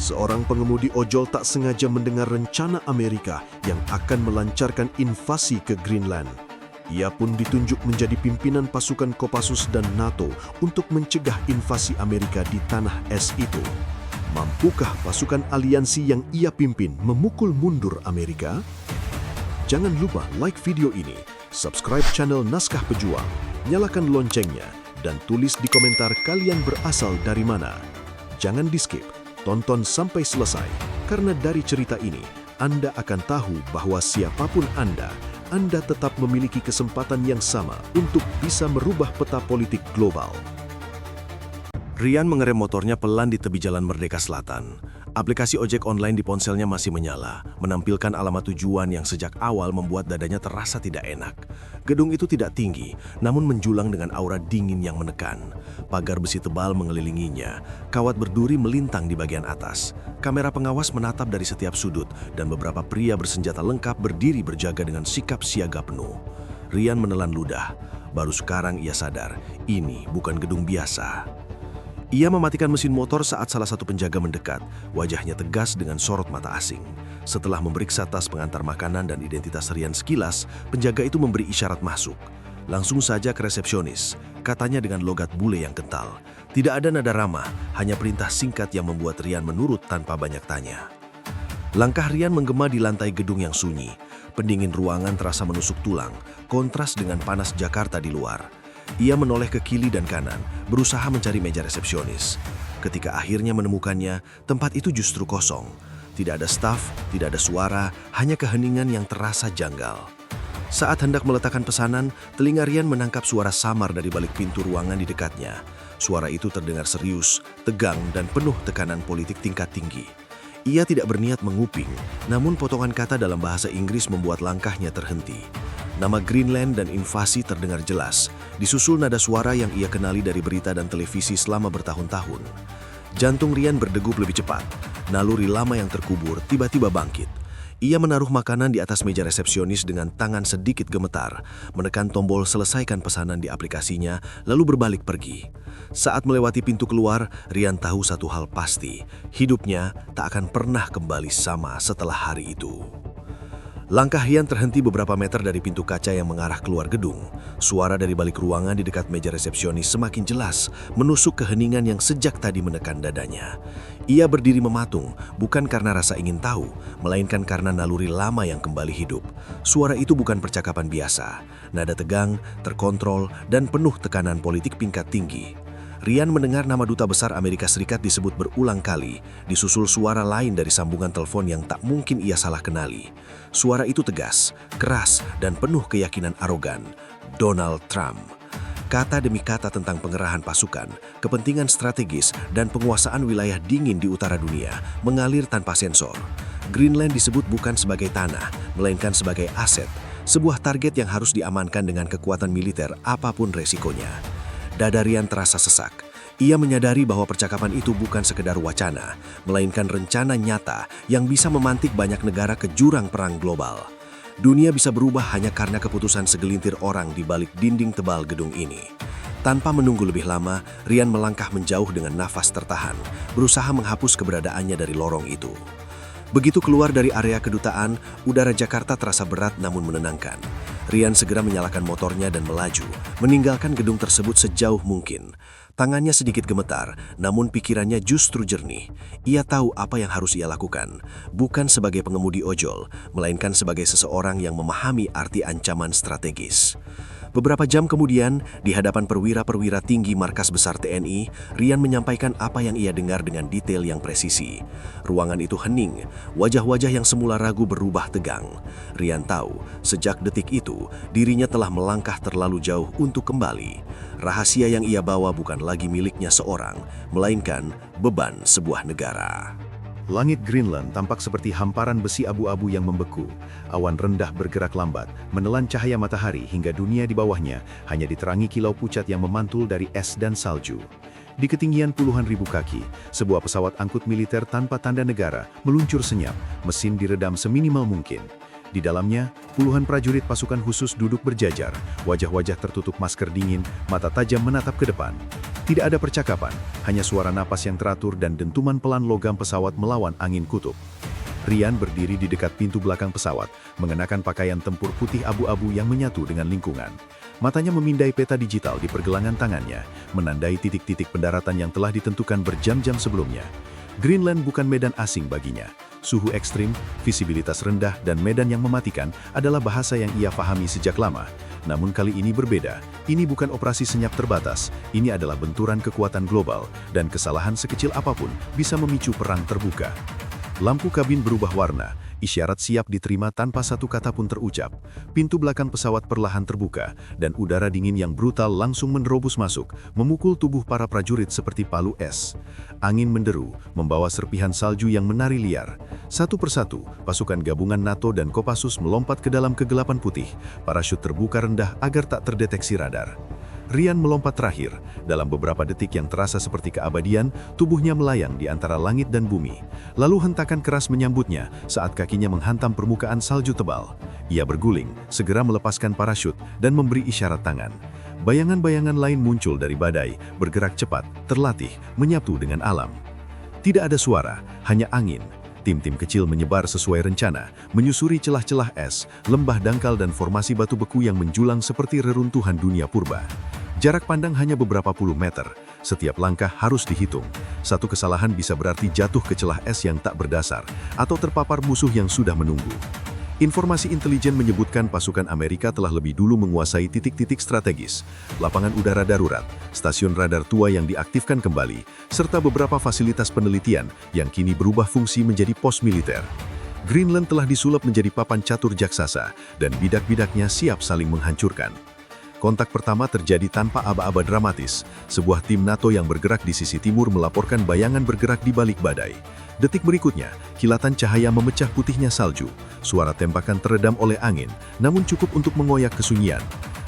seorang pengemudi ojol tak sengaja mendengar rencana Amerika yang akan melancarkan invasi ke Greenland. Ia pun ditunjuk menjadi pimpinan pasukan Kopassus dan NATO untuk mencegah invasi Amerika di tanah es itu. Mampukah pasukan aliansi yang ia pimpin memukul mundur Amerika? Jangan lupa like video ini, subscribe channel Naskah Pejuang, nyalakan loncengnya, dan tulis di komentar kalian berasal dari mana. Jangan di-skip, tonton sampai selesai, karena dari cerita ini, Anda akan tahu bahwa siapapun Anda tetap memiliki kesempatan yang sama untuk bisa merubah peta politik global. Rian mengerem motornya pelan di tepi Jalan Merdeka Selatan. Aplikasi ojek online di ponselnya masih menyala, menampilkan alamat tujuan yang sejak awal membuat dadanya terasa tidak enak. Gedung itu tidak tinggi, namun menjulang dengan aura dingin yang menekan. Pagar besi tebal mengelilinginya, kawat berduri melintang di bagian atas. Kamera pengawas menatap dari setiap sudut, dan beberapa pria bersenjata lengkap berdiri berjaga dengan sikap siaga penuh. Rian menelan ludah. Baru sekarang ia sadar, ini bukan gedung biasa. Ia mematikan mesin motor saat salah satu penjaga mendekat, wajahnya tegas dengan sorot mata asing. Setelah memeriksa tas pengantar makanan dan identitas Rian sekilas, penjaga itu memberi isyarat masuk. Langsung saja ke resepsionis, katanya dengan logat bule yang kental. Tidak ada nada ramah, hanya perintah singkat yang membuat Rian menurut tanpa banyak tanya. Langkah Rian menggema di lantai gedung yang sunyi. Pendingin ruangan terasa menusuk tulang, kontras dengan panas Jakarta di luar. Ia menoleh ke kiri dan kanan, berusaha mencari meja resepsionis. Ketika akhirnya menemukannya, tempat itu justru kosong. Tidak ada staf, tidak ada suara, hanya keheningan yang terasa janggal. Saat hendak meletakkan pesanan, telinga Rian menangkap suara samar dari balik pintu ruangan di dekatnya. Suara itu terdengar serius, tegang, dan penuh tekanan politik tingkat tinggi. Ia tidak berniat menguping, namun potongan kata dalam bahasa Inggris membuat langkahnya terhenti. Nama Greenland dan invasi terdengar jelas, disusul nada suara yang ia kenali dari berita dan televisi selama bertahun-tahun. Jantung Rian berdegup lebih cepat, naluri lama yang terkubur tiba-tiba bangkit. Ia menaruh makanan di atas meja resepsionis dengan tangan sedikit gemetar, menekan tombol selesaikan pesanan di aplikasinya, lalu berbalik pergi. Saat melewati pintu keluar, Rian tahu satu hal pasti, hidupnya tak akan pernah kembali sama setelah hari itu. Langkah Rian terhenti beberapa meter dari pintu kaca yang mengarah keluar gedung. Suara dari balik ruangan di dekat meja resepsionis semakin jelas, menusuk keheningan yang sejak tadi menekan dadanya. Ia berdiri mematung, bukan karena rasa ingin tahu, melainkan karena naluri lama yang kembali hidup. Suara itu bukan percakapan biasa, nada tegang, terkontrol, dan penuh tekanan politik tingkat tinggi. Rian mendengar nama Duta Besar Amerika Serikat disebut berulang kali, disusul suara lain dari sambungan telepon yang tak mungkin ia salah kenali. Suara itu tegas, keras, dan penuh keyakinan arogan. Donald Trump. Kata demi kata tentang pengerahan pasukan, kepentingan strategis, dan penguasaan wilayah dingin di utara dunia mengalir tanpa sensor. Greenland disebut bukan sebagai tanah, melainkan sebagai aset, sebuah target yang harus diamankan dengan kekuatan militer apapun resikonya. Dada Rian terasa sesak. Ia menyadari bahwa percakapan itu bukan sekedar wacana, melainkan rencana nyata yang bisa memantik banyak negara ke jurang perang global. Dunia bisa berubah hanya karena keputusan segelintir orang di balik dinding tebal gedung ini. Tanpa menunggu lebih lama, Rian melangkah menjauh dengan nafas tertahan, berusaha menghapus keberadaannya dari lorong itu. Begitu keluar dari area kedutaan, udara Jakarta terasa berat namun menenangkan. Rian segera menyalakan motornya dan melaju, meninggalkan gedung tersebut sejauh mungkin. Tangannya sedikit gemetar, namun pikirannya justru jernih. Ia tahu apa yang harus ia lakukan, bukan sebagai pengemudi ojol, melainkan sebagai seseorang yang memahami arti ancaman strategis. Beberapa jam kemudian, di hadapan perwira-perwira tinggi markas besar TNI, Rian menyampaikan apa yang ia dengar dengan detail yang presisi. Ruangan itu hening, wajah-wajah yang semula ragu berubah tegang. Rian tahu, sejak detik itu, dirinya telah melangkah terlalu jauh untuk kembali. Rahasia yang ia bawa bukan lagi miliknya seorang, melainkan beban sebuah negara. Langit Greenland tampak seperti hamparan besi abu-abu yang membeku. Awan rendah bergerak lambat, menelan cahaya matahari hingga dunia di bawahnya hanya diterangi kilau pucat yang memantul dari es dan salju. Di ketinggian puluhan ribu kaki, sebuah pesawat angkut militer tanpa tanda negara meluncur senyap, mesin diredam seminimal mungkin. Di dalamnya, puluhan prajurit pasukan khusus duduk berjajar, wajah-wajah tertutup masker dingin, mata tajam menatap ke depan. Tidak ada percakapan, hanya suara napas yang teratur dan dentuman pelan logam pesawat melawan angin kutub. Ryan berdiri di dekat pintu belakang pesawat, mengenakan pakaian tempur putih abu-abu yang menyatu dengan lingkungan. Matanya memindai peta digital di pergelangan tangannya, menandai titik-titik pendaratan yang telah ditentukan berjam-jam sebelumnya. Greenland bukan medan asing baginya. Suhu ekstrim, visibilitas rendah, dan medan yang mematikan adalah bahasa yang ia pahami sejak lama. Namun kali ini berbeda. Ini bukan operasi senyap terbatas. Ini adalah benturan kekuatan global, dan kesalahan sekecil apapun bisa memicu perang terbuka. Lampu kabin berubah warna, isyarat siap diterima tanpa satu kata pun terucap. Pintu belakang pesawat perlahan terbuka, dan udara dingin yang brutal langsung menerobos masuk, memukul tubuh para prajurit seperti palu es. Angin menderu, membawa serpihan salju yang menari liar. Satu persatu, pasukan gabungan NATO dan Kopassus melompat ke dalam kegelapan putih. Parachute terbuka rendah agar tak terdeteksi radar. Ryan melompat terakhir. Dalam beberapa detik yang terasa seperti keabadian, tubuhnya melayang di antara langit dan bumi. Lalu hentakan keras menyambutnya saat kakinya menghantam permukaan salju tebal. Ia berguling, segera melepaskan parachute dan memberi isyarat tangan. Bayangan-bayangan lain muncul dari badai, bergerak cepat, terlatih, menyatu dengan alam. Tidak ada suara, hanya angin. Tim-tim kecil menyebar sesuai rencana, menyusuri celah-celah es, lembah dangkal dan formasi batu beku yang menjulang seperti reruntuhan dunia purba. Jarak pandang hanya beberapa puluh meter. Setiap langkah harus dihitung. Satu kesalahan bisa berarti jatuh ke celah es yang tak berdasar, atau terpapar musuh yang sudah menunggu. Informasi intelijen menyebutkan pasukan Amerika telah lebih dulu menguasai titik-titik strategis, lapangan udara darurat, stasiun radar tua yang diaktifkan kembali, serta beberapa fasilitas penelitian yang kini berubah fungsi menjadi pos militer. Greenland telah disulap menjadi papan catur jaksasa, dan bidak-bidaknya siap saling menghancurkan. Kontak pertama terjadi tanpa aba-aba dramatis. Sebuah tim NATO yang bergerak di sisi timur melaporkan bayangan bergerak di balik badai. Detik berikutnya, kilatan cahaya memecah putihnya salju. Suara tembakan teredam oleh angin, namun cukup untuk mengoyak kesunyian.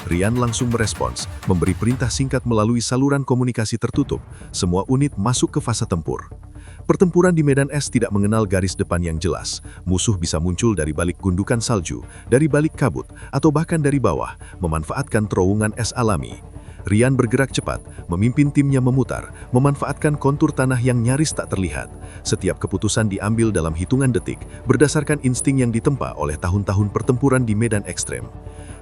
Ryan langsung merespons, memberi perintah singkat melalui saluran komunikasi tertutup. Semua unit masuk ke fase tempur. Pertempuran di medan es tidak mengenal garis depan yang jelas. Musuh bisa muncul dari balik gundukan salju, dari balik kabut, atau bahkan dari bawah, memanfaatkan terowongan es alami. Ryan bergerak cepat, memimpin timnya memutar, memanfaatkan kontur tanah yang nyaris tak terlihat. Setiap keputusan diambil dalam hitungan detik, berdasarkan insting yang ditempa oleh tahun-tahun pertempuran di medan ekstrem.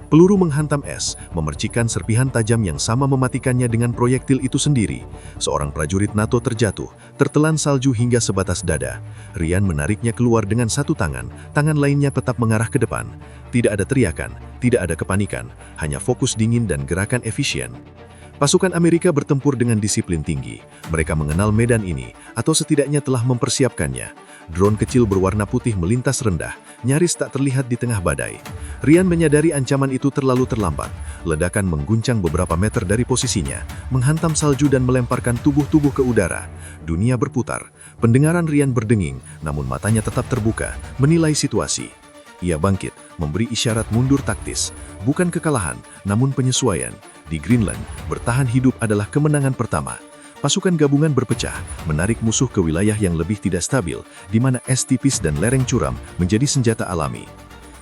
Peluru menghantam es, memercikan serpihan tajam yang sama mematikannya dengan proyektil itu sendiri. Seorang prajurit NATO terjatuh, tertelan salju hingga sebatas dada. Ryan menariknya keluar dengan satu tangan, tangan lainnya tetap mengarah ke depan. Tidak ada teriakan, tidak ada kepanikan, hanya fokus dingin dan gerakan efisien. Pasukan Amerika bertempur dengan disiplin tinggi. Mereka mengenal medan ini, atau setidaknya telah mempersiapkannya. Drone kecil berwarna putih melintas rendah, nyaris tak terlihat di tengah badai. Ryan menyadari ancaman itu terlalu terlambat. Ledakan mengguncang beberapa meter dari posisinya, menghantam salju dan melemparkan tubuh-tubuh ke udara. Dunia berputar. Pendengaran Ryan berdenging, namun matanya tetap terbuka, menilai situasi. Ia bangkit, memberi isyarat mundur taktis. Bukan kekalahan, namun penyesuaian. Di Greenland, bertahan hidup adalah kemenangan pertama. Pasukan gabungan berpecah, menarik musuh ke wilayah yang lebih tidak stabil, di mana es tipis dan lereng curam menjadi senjata alami.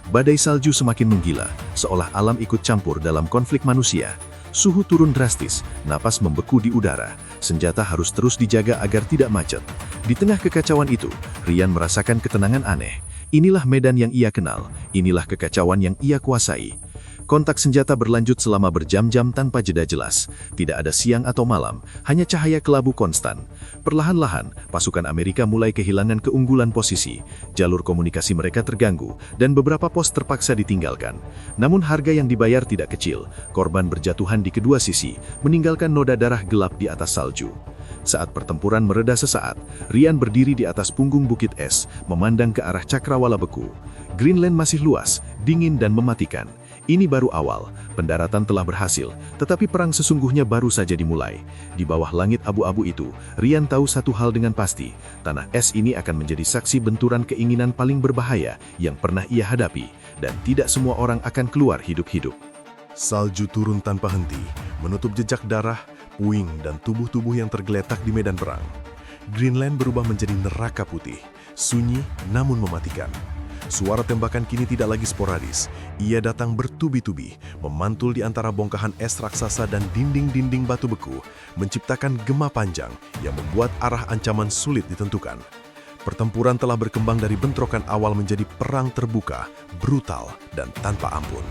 Badai salju semakin menggila, seolah alam ikut campur dalam konflik manusia. Suhu turun drastis, napas membeku di udara. Senjata harus terus dijaga agar tidak macet. Di tengah kekacauan itu, Ryan merasakan ketenangan aneh. Inilah medan yang ia kenal, inilah kekacauan yang ia kuasai. Kontak senjata berlanjut selama berjam-jam tanpa jeda jelas. Tidak ada siang atau malam, hanya cahaya kelabu konstan. Perlahan-lahan, pasukan Amerika mulai kehilangan keunggulan posisi. Jalur komunikasi mereka terganggu, dan beberapa pos terpaksa ditinggalkan. Namun harga yang dibayar tidak kecil. Korban berjatuhan di kedua sisi, meninggalkan noda darah gelap di atas salju. Saat pertempuran mereda sesaat, Ryan berdiri di atas punggung bukit es, memandang ke arah cakrawala beku. Greenland masih luas, dingin dan mematikan. Ini baru awal, pendaratan telah berhasil, tetapi perang sesungguhnya baru saja dimulai. Di bawah langit abu-abu itu, Ryan tahu satu hal dengan pasti, tanah es ini akan menjadi saksi benturan keinginan paling berbahaya yang pernah ia hadapi, dan tidak semua orang akan keluar hidup-hidup. Salju turun tanpa henti, menutup jejak darah, puing, dan tubuh-tubuh yang tergeletak di medan perang. Greenland berubah menjadi neraka putih, sunyi namun mematikan. Suara tembakan kini tidak lagi sporadis. Ia datang bertubi-tubi, memantul di antara bongkahan es raksasa dan dinding-dinding batu beku, menciptakan gema panjang yang membuat arah ancaman sulit ditentukan. Pertempuran telah berkembang dari bentrokan awal menjadi perang terbuka, brutal, dan tanpa ampun.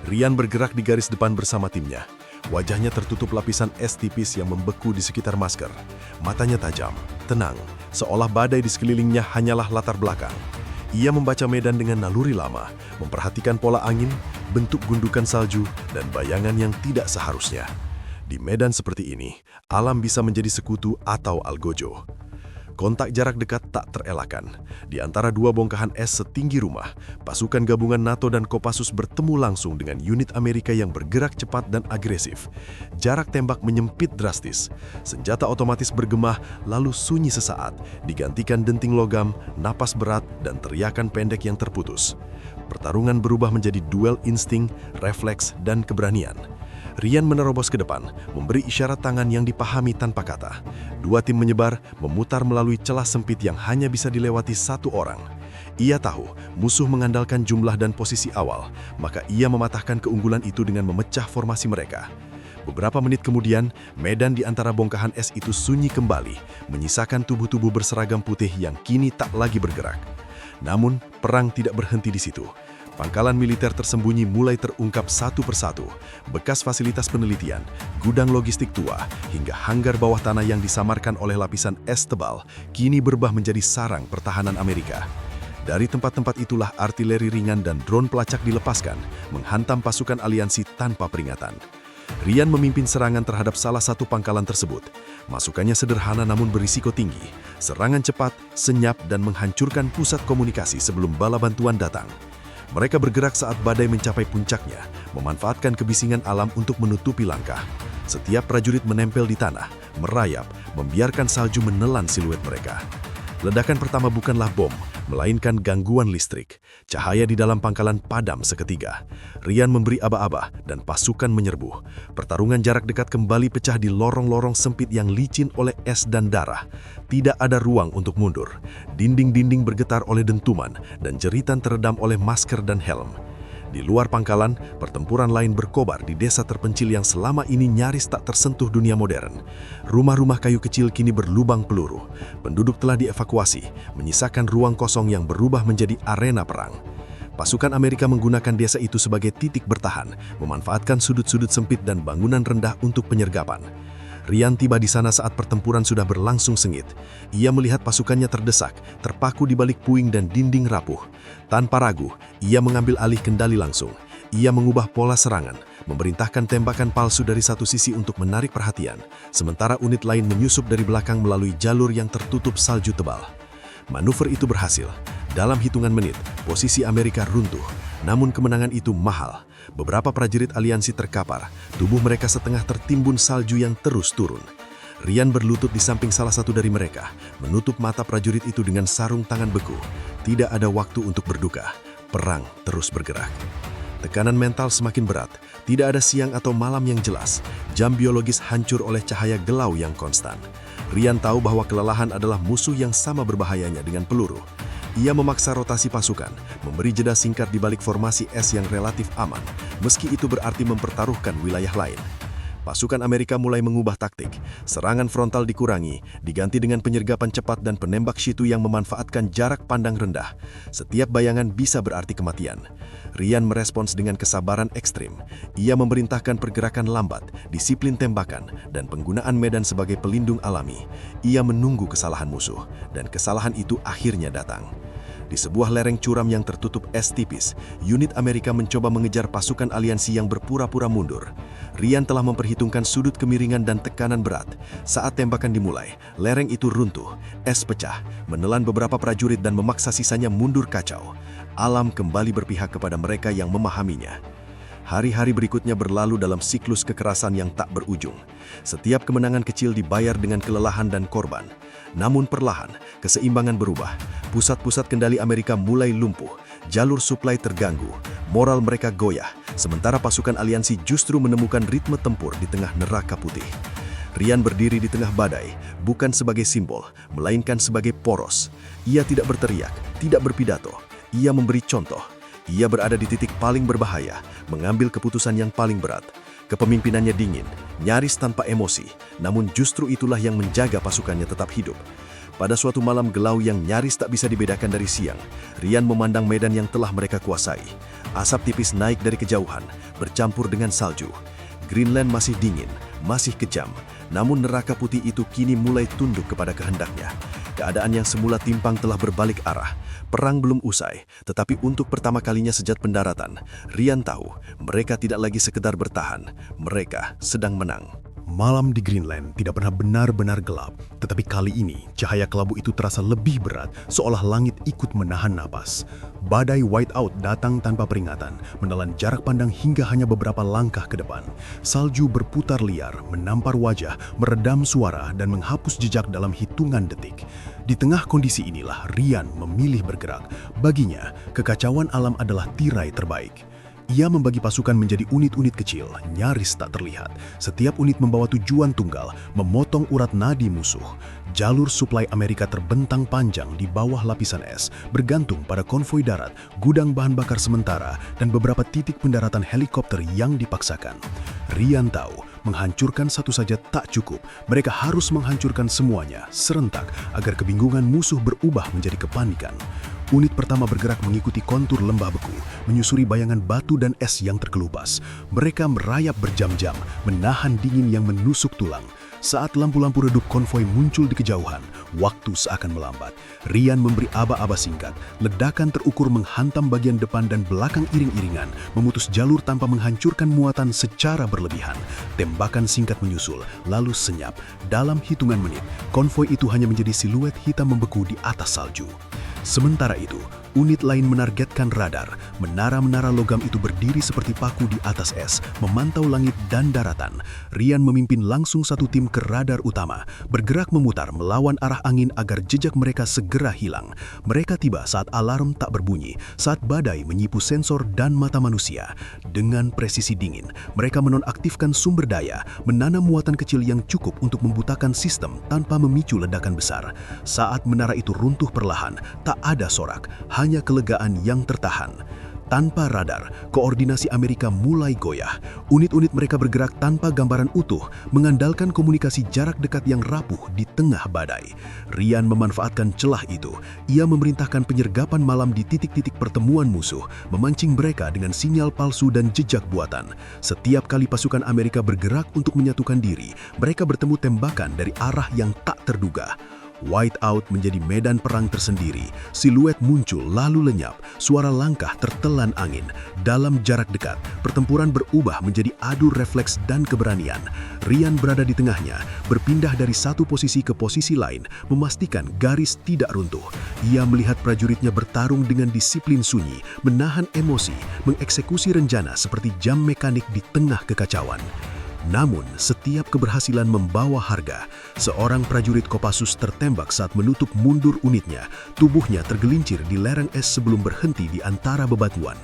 Ryan bergerak di garis depan bersama timnya. Wajahnya tertutup lapisan es tipis yang membeku di sekitar masker. Matanya tajam, tenang, seolah badai di sekelilingnya hanyalah latar belakang. Ia membaca medan dengan naluri lama, memperhatikan pola angin, bentuk gundukan salju, dan bayangan yang tidak seharusnya. Di medan seperti ini, alam bisa menjadi sekutu atau algojo. Kontak jarak dekat tak terelakkan. Di antara dua bongkahan es setinggi rumah, pasukan gabungan NATO dan Kopassus bertemu langsung dengan unit Amerika yang bergerak cepat dan agresif. Jarak tembak menyempit drastis. Senjata otomatis bergema lalu sunyi sesaat, digantikan denting logam, napas berat, dan teriakan pendek yang terputus. Pertarungan berubah menjadi duel insting, refleks, dan keberanian. Ryan menerobos ke depan, memberi isyarat tangan yang dipahami tanpa kata. Dua tim menyebar, memutar melalui celah sempit yang hanya bisa dilewati satu orang. Ia tahu musuh mengandalkan jumlah dan posisi awal, maka ia mematahkan keunggulan itu dengan memecah formasi mereka. Beberapa menit kemudian, medan di antara bongkahan es itu sunyi kembali, menyisakan tubuh-tubuh berseragam putih yang kini tak lagi bergerak. Namun, perang tidak berhenti di situ. Pangkalan militer tersembunyi mulai terungkap satu persatu. Bekas fasilitas penelitian, gudang logistik tua, hingga hanggar bawah tanah yang disamarkan oleh lapisan es tebal, kini berubah menjadi sarang pertahanan Amerika. Dari tempat-tempat itulah artileri ringan dan drone pelacak dilepaskan, menghantam pasukan aliansi tanpa peringatan. Ryan memimpin serangan terhadap salah satu pangkalan tersebut. Masukannya sederhana namun berisiko tinggi. Serangan cepat, senyap, dan menghancurkan pusat komunikasi sebelum bala bantuan datang. Mereka bergerak saat badai mencapai puncaknya, memanfaatkan kebisingan alam untuk menutupi langkah. Setiap prajurit menempel di tanah, merayap, membiarkan salju menelan siluet mereka. Ledakan pertama bukanlah bom, melainkan gangguan listrik. Cahaya di dalam pangkalan padam seketika. Ryan memberi aba-aba dan pasukan menyerbu. Pertarungan jarak dekat kembali pecah di lorong-lorong sempit yang licin oleh es dan darah. Tidak ada ruang untuk mundur. Dinding-dinding bergetar oleh dentuman dan jeritan teredam oleh masker dan helm. Di luar pangkalan, pertempuran lain berkobar di desa terpencil yang selama ini nyaris tak tersentuh dunia modern. Rumah-rumah kayu kecil kini berlubang peluru. Penduduk telah dievakuasi, menyisakan ruang kosong yang berubah menjadi arena perang. Pasukan Amerika menggunakan desa itu sebagai titik bertahan, memanfaatkan sudut-sudut sempit dan bangunan rendah untuk penyergapan. Ryan tiba di sana saat pertempuran sudah berlangsung sengit. Ia melihat pasukannya terdesak, terpaku di balik puing dan dinding rapuh. Tanpa ragu, ia mengambil alih kendali langsung. Ia mengubah pola serangan, memerintahkan tembakan palsu dari satu sisi untuk menarik perhatian, sementara unit lain menyusup dari belakang melalui jalur yang tertutup salju tebal. Manuver itu berhasil. Dalam hitungan menit, posisi Amerika runtuh. Namun kemenangan itu mahal. Beberapa prajurit aliansi terkapar, tubuh mereka setengah tertimbun salju yang terus turun. Ryan berlutut di samping salah satu dari mereka, menutup mata prajurit itu dengan sarung tangan beku. Tidak ada waktu untuk berduka. Perang terus bergerak. Tekanan mental semakin berat, tidak ada siang atau malam yang jelas. Jam biologis hancur oleh cahaya gelau yang konstan. Ryan tahu bahwa kelelahan adalah musuh yang sama berbahayanya dengan peluru. Ia memaksa rotasi pasukan, memberi jeda singkat di balik formasi es yang relatif aman, meski itu berarti mempertaruhkan wilayah lain. Pasukan Amerika mulai mengubah taktik. Serangan frontal dikurangi, diganti dengan penyergapan cepat dan penembak syitu yang memanfaatkan jarak pandang rendah. Setiap bayangan bisa berarti kematian. Ryan merespons dengan kesabaran ekstrim. Ia memerintahkan pergerakan lambat, disiplin tembakan, dan penggunaan medan sebagai pelindung alami. Ia menunggu kesalahan musuh, dan kesalahan itu akhirnya datang. Di sebuah lereng curam yang tertutup es tipis, unit Amerika mencoba mengejar pasukan aliansi yang berpura-pura mundur. Ryan telah memperhitungkan sudut kemiringan dan tekanan berat. Saat tembakan dimulai, lereng itu runtuh, es pecah, menelan beberapa prajurit dan memaksa sisanya mundur kacau. Alam kembali berpihak kepada mereka yang memahaminya. Hari-hari berikutnya berlalu dalam siklus kekerasan yang tak berujung. Setiap kemenangan kecil dibayar dengan kelelahan dan korban. Namun perlahan, keseimbangan berubah. Pusat-pusat kendali Amerika mulai lumpuh, jalur suplai terganggu, moral mereka goyah, sementara pasukan aliansi justru menemukan ritme tempur di tengah neraka putih. Ryan berdiri di tengah badai, bukan sebagai simbol, melainkan sebagai poros. Ia tidak berteriak, tidak berpidato. Ia memberi contoh. Ia berada di titik paling berbahaya, mengambil keputusan yang paling berat. Kepemimpinannya dingin, nyaris tanpa emosi, namun justru itulah yang menjaga pasukannya tetap hidup. Pada suatu malam gelau yang nyaris tak bisa dibedakan dari siang, Rian memandang medan yang telah mereka kuasai. Asap tipis naik dari kejauhan, bercampur dengan salju. Greenland masih dingin, masih kejam, namun neraka putih itu kini mulai tunduk kepada kehendaknya. Keadaan yang semula timpang telah berbalik arah. Perang belum usai, tetapi untuk pertama kalinya sejak pendaratan, Rian tahu mereka tidak lagi sekedar bertahan, mereka sedang menang. Malam di Greenland tidak pernah benar-benar gelap, tetapi kali ini cahaya kelabu itu terasa lebih berat, seolah langit ikut menahan napas. Badai whiteout datang tanpa peringatan, menelan jarak pandang hingga hanya beberapa langkah ke depan. Salju berputar liar, menampar wajah, meredam suara, dan menghapus jejak dalam hitungan detik. Di tengah kondisi inilah Rian memilih bergerak. Baginya, kekacauan alam adalah tirai terbaik. Ia membagi pasukan menjadi unit-unit kecil, nyaris tak terlihat. Setiap unit membawa tujuan tunggal, memotong urat nadi musuh. Jalur suplai Amerika terbentang panjang di bawah lapisan es, bergantung pada konvoi darat, gudang bahan bakar sementara, dan beberapa titik pendaratan helikopter yang dipaksakan. Rian tahu, menghancurkan satu saja tak cukup. Mereka harus menghancurkan semuanya, serentak, agar kebingungan musuh berubah menjadi kepanikan. Unit pertama bergerak mengikuti kontur lembah beku, menyusuri bayangan batu dan es yang terkelupas. Mereka merayap berjam-jam, menahan dingin yang menusuk tulang. Saat lampu-lampu redup konvoi muncul di kejauhan, waktu seakan melambat. Rian memberi aba-aba singkat. Ledakan terukur menghantam bagian depan dan belakang iring-iringan, memutus jalur tanpa menghancurkan muatan secara berlebihan. Tembakan singkat menyusul, lalu senyap. Dalam hitungan menit, konvoi itu hanya menjadi siluet hitam membeku di atas salju. Sementara itu, unit lain menargetkan radar. Menara-menara logam itu berdiri seperti paku di atas es, memantau langit dan daratan. Rian memimpin langsung satu tim ke radar utama, bergerak memutar melawan arah angin agar jejak mereka segera hilang. Mereka tiba saat alarm tak berbunyi, saat badai menyipu sensor dan mata manusia. Dengan presisi dingin, mereka menonaktifkan sumber daya, menanam muatan kecil yang cukup untuk membutakan sistem tanpa memicu ledakan besar. Saat menara itu runtuh perlahan, tak ada sorak, hanya kelegaan yang tertahan. Tanpa radar, koordinasi Amerika mulai goyah. Unit-unit mereka bergerak tanpa gambaran utuh, mengandalkan komunikasi jarak dekat yang rapuh di tengah badai. Rian memanfaatkan celah itu. Ia memerintahkan penyergapan malam di titik-titik pertemuan musuh, memancing mereka dengan sinyal palsu dan jejak buatan. Setiap kali pasukan Amerika bergerak untuk menyatukan diri, mereka bertemu tembakan dari arah yang tak terduga. Whiteout menjadi medan perang tersendiri. Siluet muncul lalu lenyap, suara langkah tertelan angin. Dalam jarak dekat, pertempuran berubah menjadi adu refleks dan keberanian. Rian berada di tengahnya, berpindah dari satu posisi ke posisi lain, memastikan garis tidak runtuh. Ia melihat prajuritnya bertarung dengan disiplin sunyi, menahan emosi, mengeksekusi rencana seperti jam mekanik di tengah kekacauan. Namun, setiap keberhasilan membawa harga. Seorang prajurit Kopassus tertembak saat menutup mundur unitnya. Tubuhnya tergelincir di lereng es sebelum berhenti di antara bebatuan.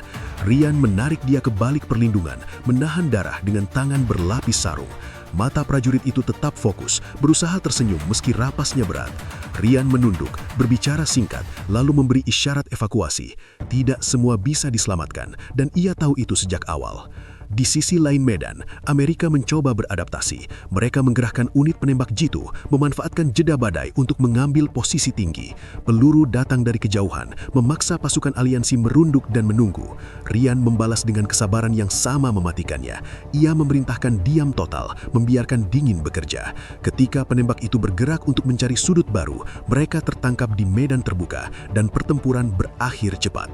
Rian menarik dia ke balik perlindungan, menahan darah dengan tangan berlapis sarung. Mata prajurit itu tetap fokus, berusaha tersenyum meski rapasnya berat. Rian menunduk, berbicara singkat, lalu memberi isyarat evakuasi. Tidak semua bisa diselamatkan, dan ia tahu itu sejak awal. Di sisi lain medan, Amerika mencoba beradaptasi. Mereka menggerahkan unit penembak jitu, memanfaatkan jeda badai untuk mengambil posisi tinggi. Peluru datang dari kejauhan, memaksa pasukan aliansi merunduk dan menunggu. Rian membalas dengan kesabaran yang sama mematikannya. Ia memerintahkan diam total, membiarkan dingin bekerja. Ketika penembak itu bergerak untuk mencari sudut baru, mereka tertangkap di medan terbuka dan pertempuran berakhir cepat.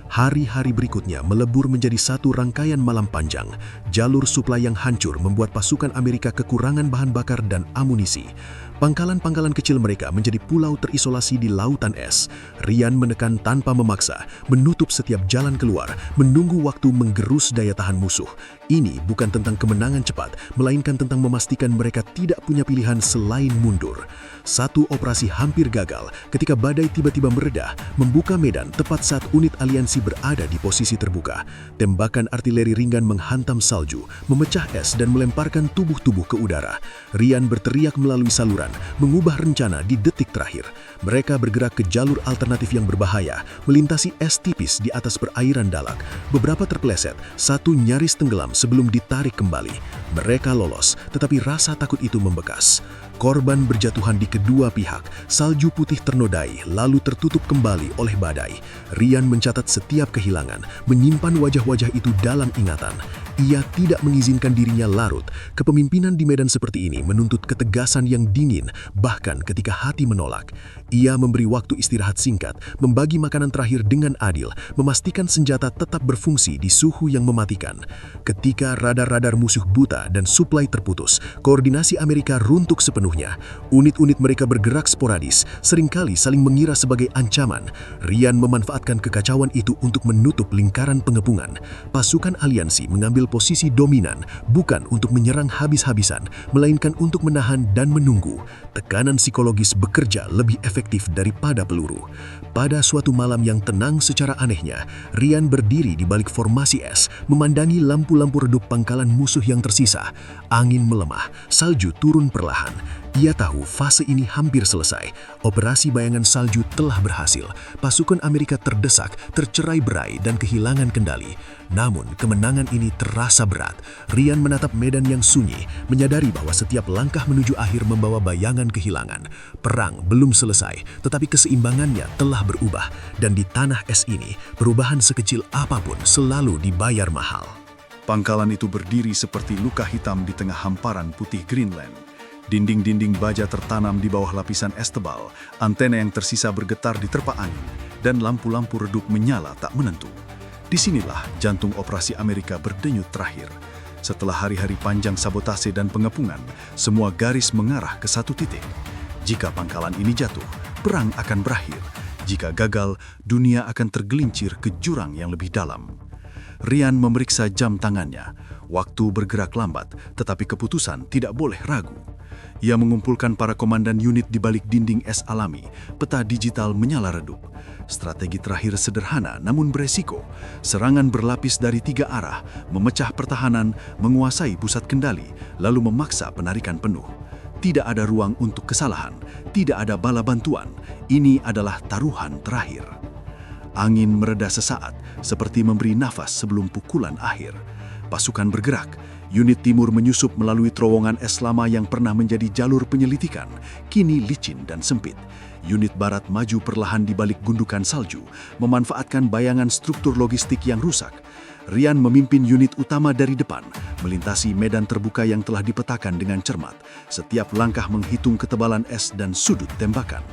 Hari-hari berikutnya melebur menjadi satu rangkaian malam panjang. Jalur suplai yang hancur membuat pasukan Amerika kekurangan bahan bakar dan amunisi. Pangkalan-pangkalan kecil mereka menjadi pulau terisolasi di lautan es. Rian menekan tanpa memaksa, menutup setiap jalan keluar, menunggu waktu menggerus daya tahan musuh. Ini bukan tentang kemenangan cepat, melainkan tentang memastikan mereka tidak punya pilihan selain mundur. Satu operasi hampir gagal ketika badai tiba-tiba mereda, membuka medan tepat saat unit aliansi masih berada di posisi terbuka. Tembakan artileri ringan menghantam salju, memecah es dan melemparkan tubuh-tubuh ke udara. Rian berteriak melalui saluran, mengubah rencana di detik terakhir. Mereka bergerak ke jalur alternatif yang berbahaya, melintasi es tipis di atas perairan Dalak. Beberapa terpeleset, satu nyaris tenggelam sebelum ditarik kembali. Mereka lolos, tetapi rasa takut itu membekas. Korban berjatuhan di kedua pihak, salju putih ternodai lalu tertutup kembali oleh badai. Rian mencatat setiap kehilangan, menyimpan wajah-wajah itu dalam ingatan. Ia tidak mengizinkan dirinya larut. Kepemimpinan di medan seperti ini menuntut ketegasan yang dingin, bahkan ketika hati menolak. Ia memberi waktu istirahat singkat, membagi makanan terakhir dengan adil, memastikan senjata tetap berfungsi di suhu yang mematikan. Ketika radar-radar musuh buta dan suplai terputus, koordinasi Amerika runtuh sepenuhnya. Unit-unit mereka bergerak sporadis, seringkali saling mengira sebagai ancaman. Rian memanfaatkan kekacauan itu untuk menutup lingkaran pengepungan. Pasukan aliansi mengambil posisi dominan, bukan untuk menyerang habis-habisan, melainkan untuk menahan dan menunggu. Tekanan psikologis bekerja lebih efektif daripada peluru. Pada suatu malam yang tenang secara anehnya, Rian berdiri di balik formasi es, memandangi lampu-lampu redup pangkalan musuh yang tersisa. Angin melemah, salju turun perlahan. Ia tahu fase ini hampir selesai. Operasi bayangan salju telah berhasil. Pasukan Amerika terdesak, tercerai-berai dan kehilangan kendali. Namun kemenangan ini terasa berat. Rian menatap medan yang sunyi, menyadari bahwa setiap langkah menuju akhir membawa bayangan kehilangan. Perang belum selesai, tetapi keseimbangannya telah berubah. Dan di tanah es ini, perubahan sekecil apapun selalu dibayar mahal. Pangkalan itu berdiri seperti luka hitam di tengah hamparan putih Greenland. Dinding-dinding baja tertanam di bawah lapisan es tebal, antena yang tersisa bergetar diterpa angin, dan lampu-lampu redup menyala tak menentu. Disinilah jantung operasi Amerika berdenyut terakhir. Setelah hari-hari panjang sabotase dan pengepungan, semua garis mengarah ke satu titik. Jika pangkalan ini jatuh, perang akan berakhir. Jika gagal, dunia akan tergelincir ke jurang yang lebih dalam. Rian memeriksa jam tangannya. Waktu bergerak lambat, tetapi keputusan tidak boleh ragu. Ia mengumpulkan para komandan unit di balik dinding es alami. Peta digital menyala redup. Strategi terakhir sederhana namun beresiko. Serangan berlapis dari 3 arah, memecah pertahanan, menguasai pusat kendali, lalu memaksa penarikan penuh. Tidak ada ruang untuk kesalahan, tidak ada bala bantuan. Ini adalah taruhan terakhir. Angin mereda sesaat, seperti memberi nafas sebelum pukulan akhir. Pasukan bergerak. Unit timur menyusup melalui terowongan es lama yang pernah menjadi jalur penyelidikan, kini licin dan sempit. Unit barat maju perlahan di balik gundukan salju, memanfaatkan bayangan struktur logistik yang rusak. Rian memimpin unit utama dari depan, melintasi medan terbuka yang telah dipetakan dengan cermat. Setiap langkah menghitung ketebalan es dan sudut tembakan.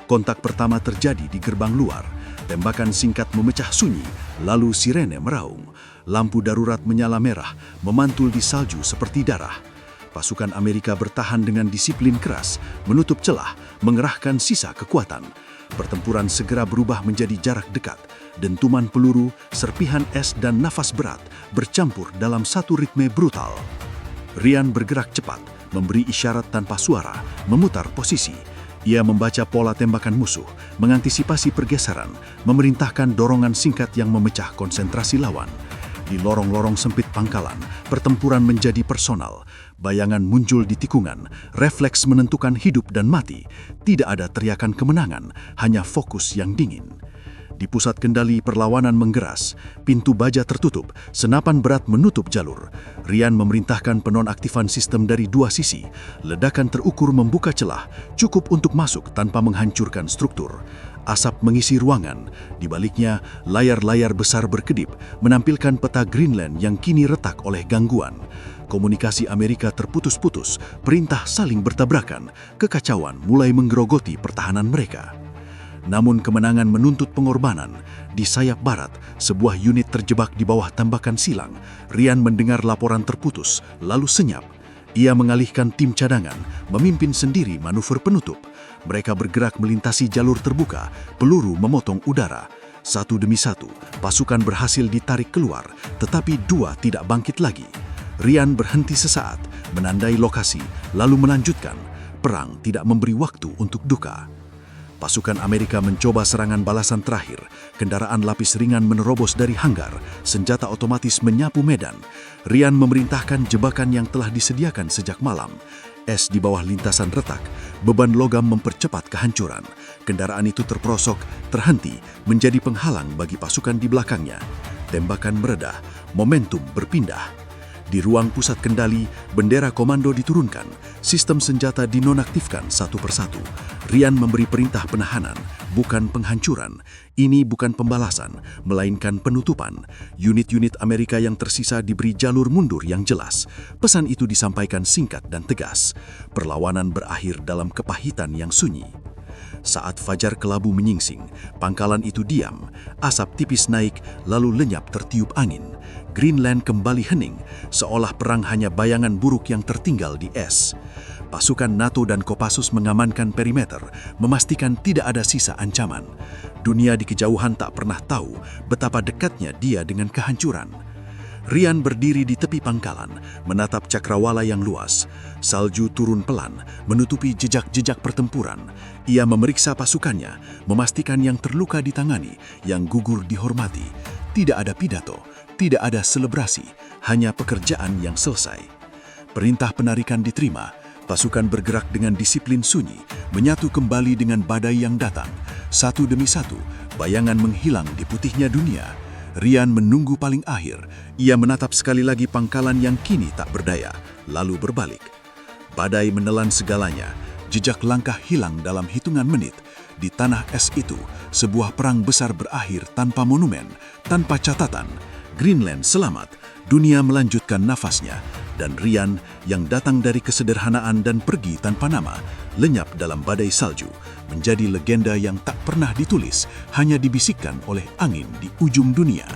Kontak pertama terjadi di gerbang luar. Tembakan singkat memecah sunyi, lalu sirene meraung. Lampu darurat menyala merah, memantul di salju seperti darah. Pasukan Amerika bertahan dengan disiplin keras, menutup celah, mengerahkan sisa kekuatan. Pertempuran segera berubah menjadi jarak dekat. Dentuman peluru, serpihan es dan nafas berat bercampur dalam satu ritme brutal. Rian bergerak cepat, memberi isyarat tanpa suara, memutar posisi. Ia membaca pola tembakan musuh, mengantisipasi pergeseran, memerintahkan dorongan singkat yang memecah konsentrasi lawan. Di lorong-lorong sempit pangkalan, pertempuran menjadi personal. Bayangan muncul di tikungan, refleks menentukan hidup dan mati. Tidak ada teriakan kemenangan, hanya fokus yang dingin. Di pusat kendali perlawanan menggeras, pintu baja tertutup, senapan berat menutup jalur. Rian memerintahkan penonaktifan sistem dari 2 sisi. Ledakan terukur membuka celah, cukup untuk masuk tanpa menghancurkan struktur. Asap mengisi ruangan, di baliknya layar-layar besar berkedip, menampilkan peta Greenland yang kini retak oleh gangguan. Komunikasi Amerika terputus-putus, perintah saling bertabrakan, kekacauan mulai menggerogoti pertahanan mereka. Namun kemenangan menuntut pengorbanan. Di sayap barat, sebuah unit terjebak di bawah tembakan silang. Rian mendengar laporan terputus, lalu senyap. Ia mengalihkan tim cadangan, memimpin sendiri manuver penutup. Mereka bergerak melintasi jalur terbuka, peluru memotong udara. Satu demi satu, pasukan berhasil ditarik keluar, tetapi 2 tidak bangkit lagi. Rian berhenti sesaat, menandai lokasi, lalu melanjutkan. Perang tidak memberi waktu untuk duka. Pasukan Amerika mencoba serangan balasan terakhir. Kendaraan lapis ringan menerobos dari hanggar, senjata otomatis menyapu medan. Ryan memerintahkan jebakan yang telah disediakan sejak malam. Es di bawah lintasan retak, beban logam mempercepat kehancuran. Kendaraan itu terperosok, terhenti, menjadi penghalang bagi pasukan di belakangnya. Tembakan meredah, momentum berpindah. Di ruang pusat kendali, bendera komando diturunkan, sistem senjata dinonaktifkan satu persatu. Ryan memberi perintah penahanan, bukan penghancuran. Ini bukan pembalasan, melainkan penutupan. Unit-unit Amerika yang tersisa diberi jalur mundur yang jelas. Pesan itu disampaikan singkat dan tegas. Perlawanan berakhir dalam kepahitan yang sunyi. Saat fajar kelabu menyingsing, pangkalan itu diam. Asap tipis naik, lalu lenyap tertiup angin. Greenland kembali hening, seolah perang hanya bayangan buruk yang tertinggal di es. Pasukan NATO dan Kopassus mengamankan perimeter, memastikan tidak ada sisa ancaman. Dunia di kejauhan tak pernah tahu betapa dekatnya dia dengan kehancuran. Ryan berdiri di tepi pangkalan, menatap cakrawala yang luas. Salju turun pelan, menutupi jejak-jejak pertempuran. Ia memeriksa pasukannya, memastikan yang terluka ditangani, yang gugur dihormati. Tidak ada pidato, tidak ada selebrasi, hanya pekerjaan yang selesai. Perintah penarikan diterima, pasukan bergerak dengan disiplin sunyi, menyatu kembali dengan badai yang datang. Satu demi satu, bayangan menghilang di putihnya dunia. Ryan menunggu paling akhir. Ia menatap sekali lagi pangkalan yang kini tak berdaya, lalu berbalik. Badai menelan segalanya, jejak langkah hilang dalam hitungan menit. Di tanah es itu, sebuah perang besar berakhir tanpa monumen, tanpa catatan. Greenland selamat, dunia melanjutkan nafasnya, dan Ryan yang datang dari kesederhanaan dan pergi tanpa nama, lenyap dalam badai salju, menjadi legenda yang tak pernah ditulis, hanya dibisikkan oleh angin di ujung dunia.